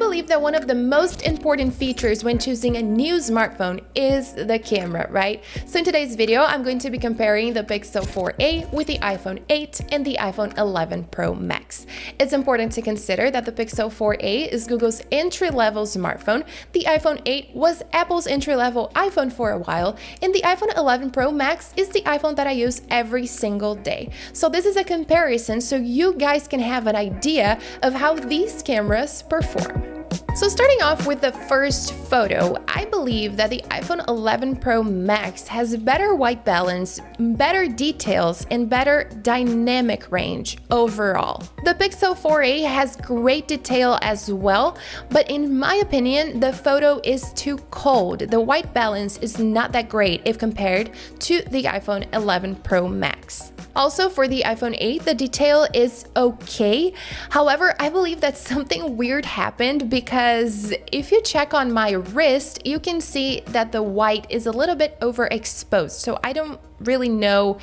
believe that one of the most important features when choosing a new smartphone is the camera, right? So in today's video, I'm going to be comparing the Pixel 4a with the iPhone 8 and the iPhone 11 Pro Max. It's important to consider that the Pixel 4a is Google's entry-level smartphone, the iPhone 8 was Apple's entry-level iPhone for a while, and the iPhone 11 Pro Max is the iPhone that I use every single day. So this is a comparison so you guys can have an idea of how these cameras perform. So starting off with the first photo, I believe that the iPhone 11 Pro Max has better white balance, better details, and better dynamic range overall. The Pixel 4a has great detail as well, but in my opinion, the photo is too cold. The white balance is not that great if compared to the iPhone 11 Pro Max. Also, for the iPhone 8, the detail is okay. However, I believe that something weird happened because if you check on my wrist, you can see that the white is a little bit overexposed. So I don't really know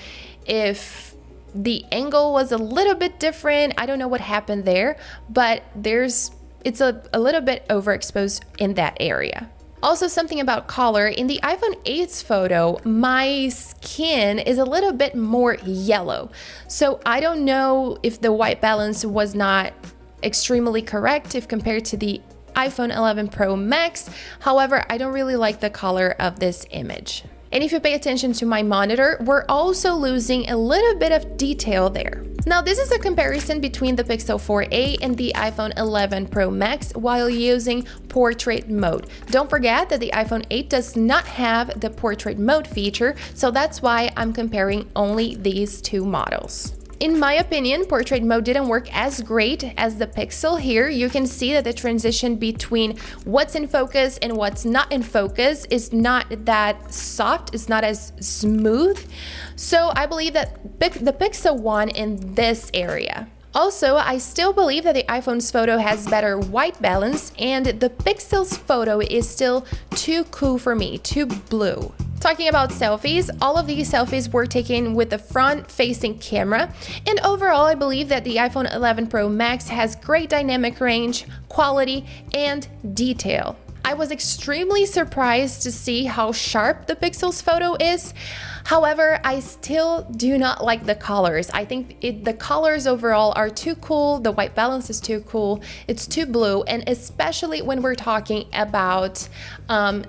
if the angle was a little bit different. I don't know what happened there, but it's a little bit overexposed in that area. Also, something about color. In the iPhone 8's photo, my skin is a little bit more yellow. So I don't know if the white balance was not extremely correct if compared to the iPhone 11 Pro Max. However, I don't really like the color of this image. And if you pay attention to my monitor, we're also losing a little bit of detail there. Now, this is a comparison between the Pixel 4a and the iPhone 11 Pro Max while using portrait mode. Don't forget that the iPhone 8 does not have the portrait mode feature, so that's why I'm comparing only these two models. In my opinion, portrait mode didn't work as great as the Pixel. Here, you can see that the transition between what's in focus and what's not in focus is not that soft, it's not as smooth. So I believe that the Pixel won in this area. Also, I still believe that the iPhone's photo has better white balance and the Pixel's photo is still too cool for me, too blue. Talking about selfies, all of these selfies were taken with the front-facing camera, and overall I believe that the iPhone 11 Pro Max has great dynamic range, quality, and detail. I was extremely surprised to see how sharp the Pixel's photo is. However, I still do not like the colors. I think the colors overall are too cool, the white balance is too cool, it's too blue, and especially when we're talking about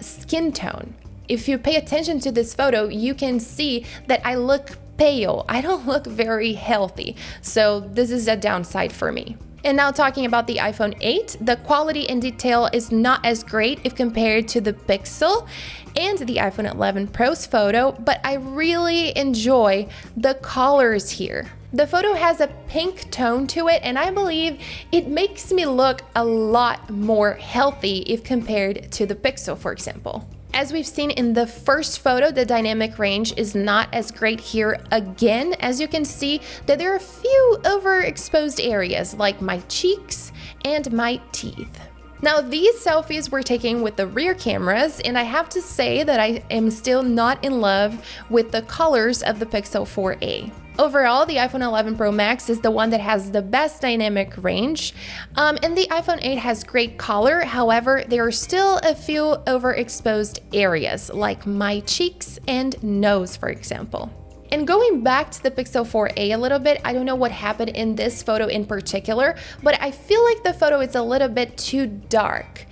skin tone. If you pay attention to this photo, you can see that I look pale. I don't look very healthy. So this is a downside for me. And now talking about the iPhone 8, the quality and detail is not as great if compared to the Pixel and the iPhone 11 Pro's photo, but I really enjoy the colors here. The photo has a pink tone to it, and I believe it makes me look a lot more healthy if compared to the Pixel, for example. As we've seen in the first photo, the dynamic range is not as great here again, as you can see that there are a few overexposed areas like my cheeks and my teeth. Now, these selfies were taken with the rear cameras, and I have to say that I am still not in love with the colors of the Pixel 4a. Overall, the iPhone 11 Pro Max is the one that has the best dynamic range, and the iPhone 8 has great color. However, there are still a few overexposed areas, like my cheeks and nose, for example. And going back to the Pixel 4a a little bit, I don't know what happened in this photo in particular, but I feel like the photo is a little bit too dark.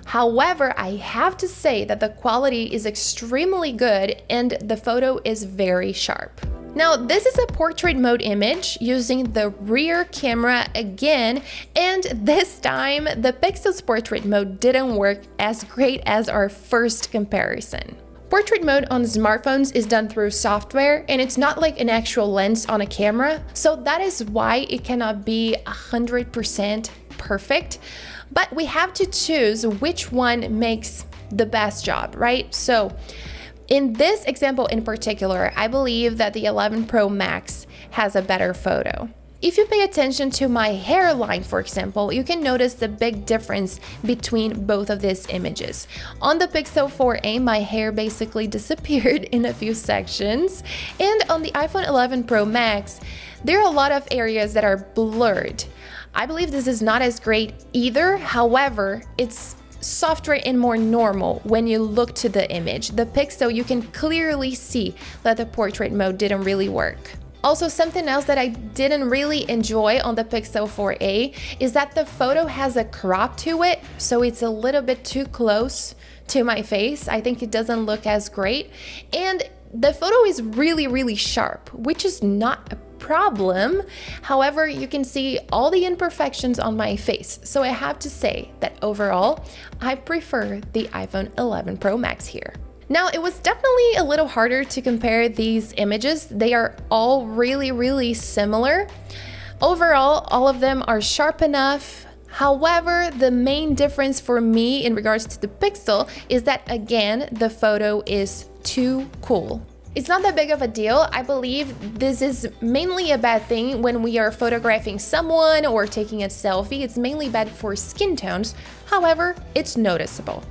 However, I have to say that the quality is extremely good and the photo is very sharp. Now, this is a portrait mode image using the rear camera again, and this time the Pixel's portrait mode didn't work as great as our first comparison. Portrait mode on smartphones is done through software, and it's not like an actual lens on a camera, so that is why it cannot be 100% perfect, but we have to choose which one makes the best job, right? So in this example in particular, I believe that the 11 Pro Max has a better photo. If you pay attention to my hairline, for example, you can notice the big difference between both of these images. On the Pixel 4a, my hair basically disappeared in a few sections, and on the iPhone 11 Pro Max, there are a lot of areas that are blurred. I believe this is not as great either. However, it's softer and more normal when you look to the image. The Pixel, you can clearly see that the portrait mode didn't really work. Also, something else that I didn't really enjoy on the Pixel 4a is that the photo has a crop to it, so it's a little bit too close to my face. I think it doesn't look as great. And the photo is really sharp, which is not a problem. However, you can see all the imperfections on my face. So I have to say that overall, I prefer the iPhone 11 Pro Max here. Now, it was definitely a little harder to compare these images. They are all really similar. Overall, all of them are sharp enough. However, the main difference for me in regards to the Pixel is that, again, the photo is too cool. It's not that big of a deal. I believe this is mainly a bad thing when we are photographing someone or taking a selfie. It's mainly bad for skin tones. However, it's noticeable.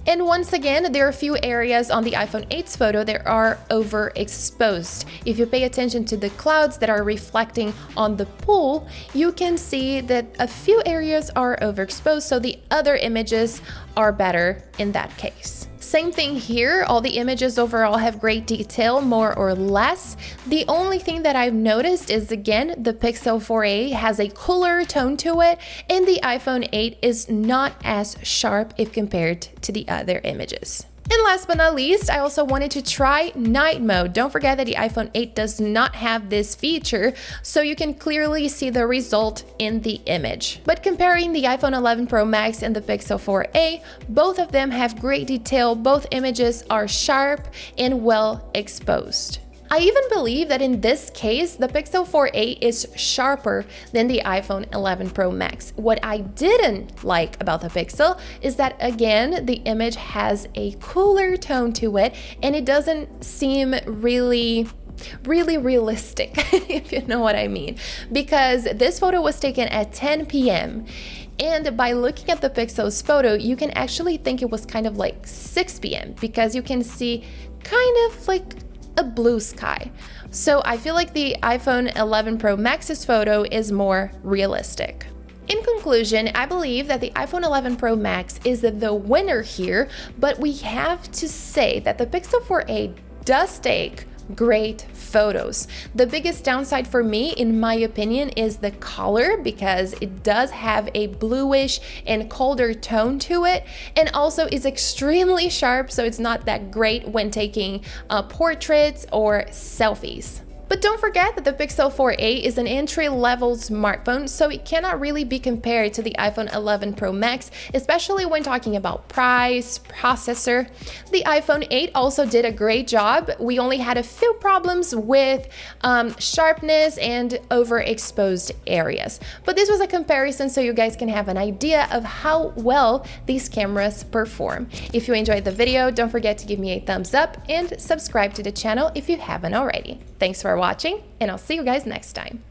And once again, there are a few areas on the iPhone 8's photo that are overexposed. If you pay attention to the clouds that are reflecting on the pool, you can see that a few areas are overexposed, so the other images are better in that case. Same thing here, all the images overall have great detail, more or less. The only thing that I've noticed is, again, the Pixel 4a has a cooler tone to it, and the iPhone 8 is not as sharp if compared to the other images. And last but not least, I also wanted to try night mode. Don't forget that the iPhone 8 does not have this feature, so you can clearly see the result in the image. But comparing the iPhone 11 Pro Max and the Pixel 4a, both of them have great detail, both images are sharp and well exposed. I even believe that in this case, the Pixel 4a is sharper than the iPhone 11 Pro Max. What I didn't like about the Pixel is that, again, the image has a cooler tone to it and it doesn't seem really realistic, if you know what I mean. Because this photo was taken at 10 p.m. And by looking at the Pixel's photo, you can actually think it was kind of like 6 p.m. because you can see kind of like a blue sky. So I feel like the iPhone 11 Pro Max's photo is more realistic. In conclusion, I believe that the iPhone 11 Pro Max is the winner here, but we have to say that the Pixel 4a does take great photos. The biggest downside for me, in my opinion, is the color, because it does have a bluish and colder tone to it, and also is extremely sharp, so it's not that great when taking portraits or selfies. But don't forget that the Pixel 4a is an entry-level smartphone, so it cannot really be compared to the iPhone 11 Pro Max, especially when talking about price, processor. The iPhone 8 also did a great job. We only had a few problems with sharpness and overexposed areas. But this was a comparison so you guys can have an idea of how well these cameras perform. If you enjoyed the video, don't forget to give me a thumbs up and subscribe to the channel if you haven't already. Thanks for watching, and I'll see you guys next time.